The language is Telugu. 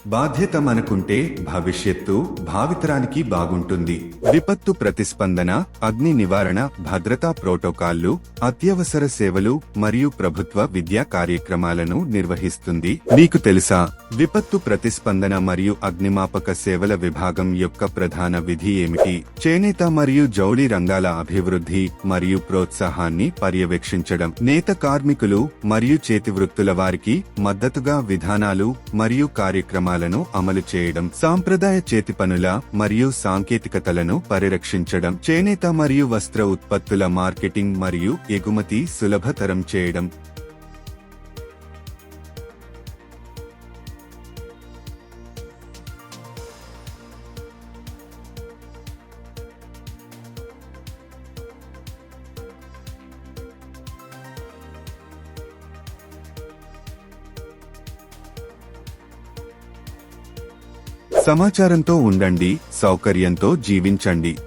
బాధ్యత మనకుంటే భవిష్యత్తు భావితరానికి బాగుంటుంది. విపత్తు ప్రతిస్పందన, అగ్ని నివారణ, భద్రతా ప్రోటోకాల్లు, అత్యవసర సేవలు మరియు ప్రభుత్వ విద్యా కార్యక్రమాలను నిర్వహిస్తుంది. మీకు తెలుసా, విపత్తు ప్రతిస్పందన మరియు అగ్నిమాపక సేవల విభాగం యొక్క ప్రధాన విధి ఏమిటి? చేనేత మరియు జౌళి రంగాల అభివృద్ధి మరియు ప్రోత్సాహాన్ని పర్యవేక్షించడం. నేత కార్మికులు మరియు చేతివృత్తుల వారికి మద్దతుగా విధానాలు మరియు కార్యక్రమాలను అమలు చేయడం. సాంప్రదాయ చేతి పనుల మరియు సాంకేతికతలను పరిరక్షించడం. చేనేత మరియు వస్త్ర ఉత్పత్తుల మార్కెటింగ్ మరియు ఎగుమతి సులభతరం చేయడం. సమాచారంతో ఉండండి, సౌకర్యంతో జీవించండి.